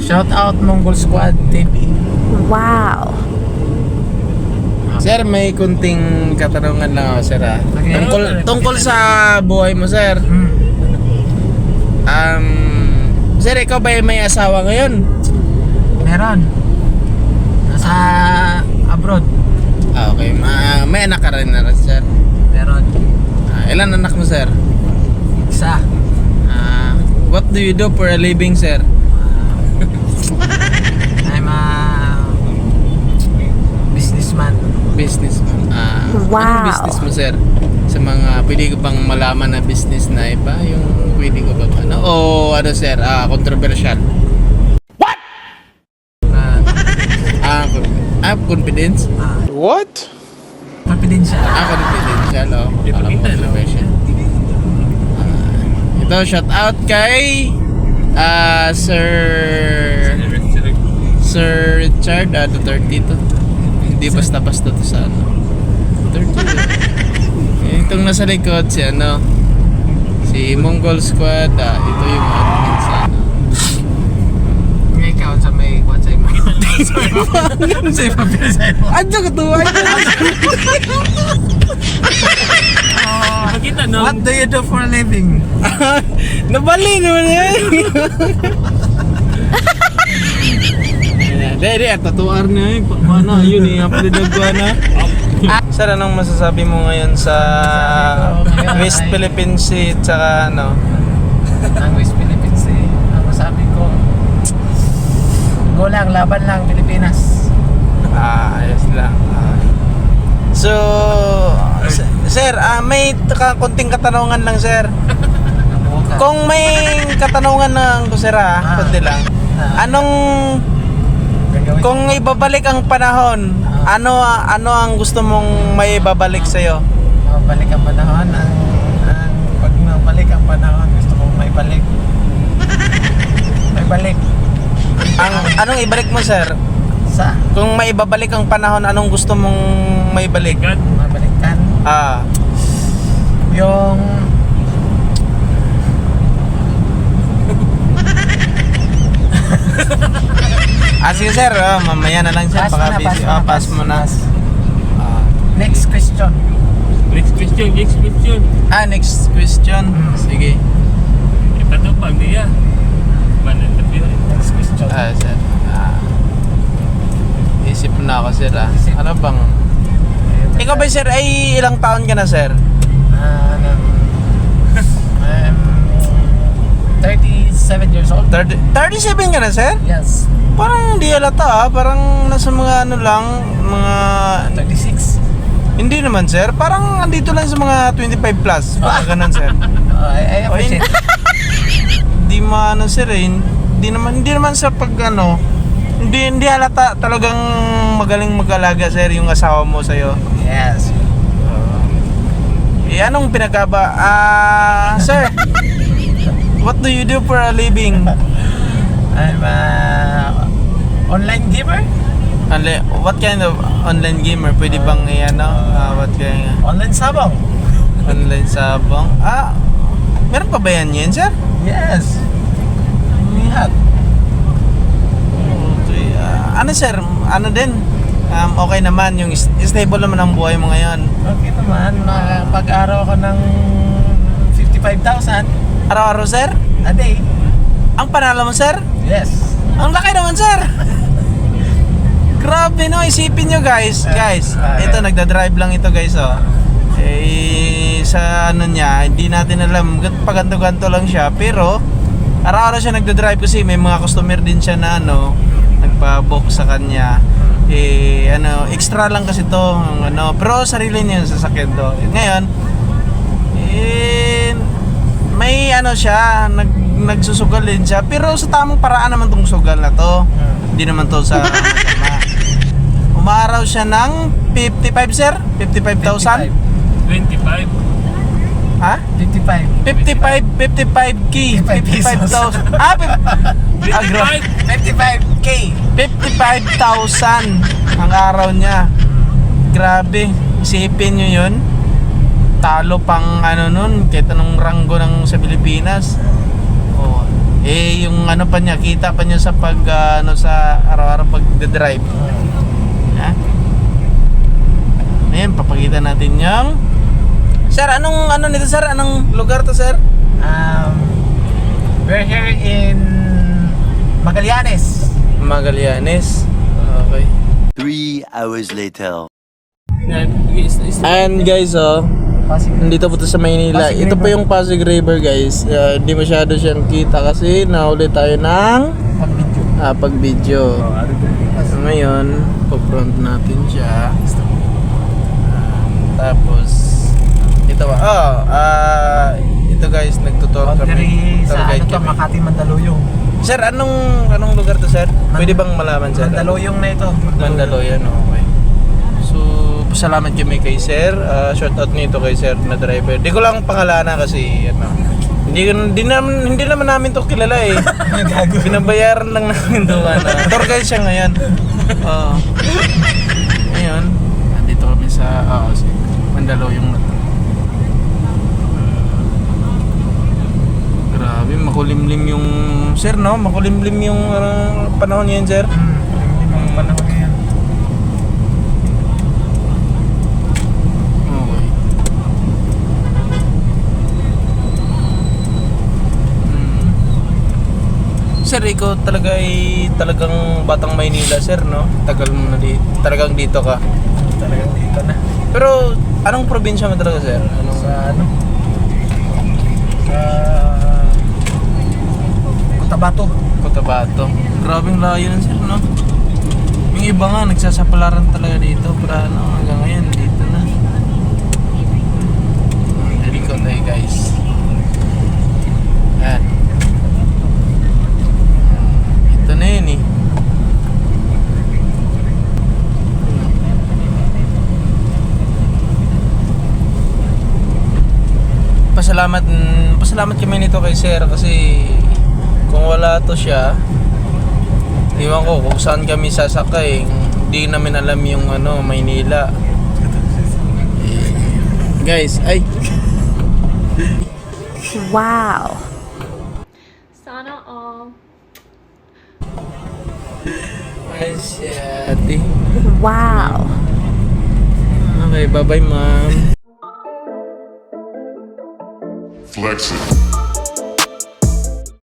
Shout out Mongol Squad TV. Wow. Sir, may kunting katanungan lang ako, sir. Okay. Tungkol sa buhay mo, sir. Sir, ikaw ba may asawa ngayon? Meron. Nasa abroad. Okay, may anak ka rin na rin, sir. Meron. Ilan anak mo, sir? Isa. What do you do for a living, sir? I'm a businessman. Businessman. Wow. Anong business mo, sir? Sa mga, pwede ko bang malaman na business na iba? Yung pwede ko bang ano? O ano, sir? Controversial. What? Confidence? What? Confidential. Confidential, oh. Alam mo, controversial. Ito, shout out kay Sir Richard, Duterte to. Hindi basta-basta to sa ano. Duterte. Itong nasa likod si ano, si Mongol Squad, ito yung admin sa ano. Ngayon ikaw sa may kwan sa imo. Sa imo pinasay mo. Ano ka tuwa? What do you do for a living? Nabali naman yan. Dede, tatuar na eh. Paano, yun eh. Apelidagwa na. Sir, anong masasabi mo ngayon sa West Philippine Sea at saka ano? Ang West Philippines eh. Ang masabi ko, go lang, laban lang, Pilipinas. Ayos lang. So, sir, may konting katanungan lang, sir. Kung may katanungan lang ko, sir, konti lang. Anong, kung ibabalik ang panahon, ano ang gusto mong may ibabalik sa'yo? Mabalik ang panahon, pag mabalik ang panahon, gusto kong may balik. May balik. Anong ibalik mo, sir? Sa? Kung may ibabalik ang panahon, anong gusto mong may balik? Mabalikan. Yung Sige, sir, mamaya na lang, sir. Pass Baka mo na, busy. Pass mo na. next question. Next question. Next question. Sige. Ipatupag niya. Man-interview. Next question. Sir. Isip na ako, sir. Ano bang? Ikaw ba, sir, ay ilang taon ka na, sir? I'm 37 years old. 37 ka na, sir? Yes. Parang hindi halata, parang nasa mga ano lang, mga 36. Hindi naman, sir. Parang andito lang sa mga 25 plus. Baka ganun, sir. I appreciate it. Hindi maano, sir, eh. Hindi naman sa pag ano, hindi halata talagang magaling mag-alaga, sir, yung asawa mo sa'yo. Yes. Anong pinagkaba? Sir, what do you do for a living? I'm online gamer. What kind of online gamer? Pwede bang what kind? Online sabong. Online sabong? Meron pa ba yan, sir? Yes. Lahat. Okay. Ano, sir? Ano din? Okay naman, yung stable naman ang buhay mo ngayon. Okay naman. Pag-araw ko ng 55,000 Araw-araw, sir? a day. Ang panalo mo, sir? Yes. Ang laki naman, sir! Grabe, no? Isipin nyo, guys. Ito, nagdadrive lang ito, guys, oh. Sa ano niya, hindi natin alam. Paganto-ganto lang siya. Pero, araw-araw siya nagdadrive kasi may mga customer din siya na nagpa-book sa kanya. Extra lang kasi to, pero sarili niya yung sasakyan to. Ngayon, may siya, nagsusugal din siya, pero sa tamang paraan naman tong sugal na to. Hindi naman to sa masama. Umaraw siya ng 55, sir? 55,000? 25. Ha? 55K. 55,000. 55K. 55,000 ang araw niya. Grabe. Isipin nyo yun. Talo pang nun, kahit anong ranggo sa Pilipinas. Eh, yung ano pa niya, kita pa niya sa pag, sa araw-araw pag-drive. Ha? Ayan, papakita natin yung... Sir, anong nito sir? Anong lugar to sir? We're here in Magallanes. Magallanes. Okay. 3 hours later. And guys, nandito po to sa Maynila. Pasig Ito pa River. yung Pasig River guys. Hindi masyado siyang kita kasi nahuli tayo ng Mag-video. pag-video. So, ngayon, po-front natin siya. Tapos, ito ba? Ito guys, nagtutor kami. Boundary sa Tour ano guide to, kami. Makati, Mandaluyong. Sir, anong lugar to sir? Pwede bang malaman sir? Mandaluyong na ito. Mandaluyong, okay. So, pasalamat kami kay sir. Shout out nito kay sir na driver. Di ko lang pangalanan kasi hindi naman namin to kilala eh. Binabayaran lang namin to tour guide siya ngayon. Ngayon, nandito kami sa Mandaluyong na to. Grabe, makulimlim yung sir, no? Makulimlim yung panahon niyan, sir. Yung panahon na yan. Okay. Sir, ikaw talaga ay talagang batang Maynila, sir, no? Tagal mo na dito. Talagang dito ka. Talagang dito na. Pero, anong probinsya mo talaga, sir? Sa ano? Sa Cotabato. Cotabato. Grabing layo nun, sir, no? Yung iba nga, nagsasapalaran talaga dito. Pero hanggang ngayon, dito na. Dito tayo, guys. Yan. Ito na yun, eh. Pasalamat kami nito kay sir kasi kung wala to siya, iwan ko kung saan kami sasakay. Hindi namin alam yung Maynila. Guys, ay Wow. Sana all. ay siyati. Wow. Okay, bye-bye ma'am. Flex it.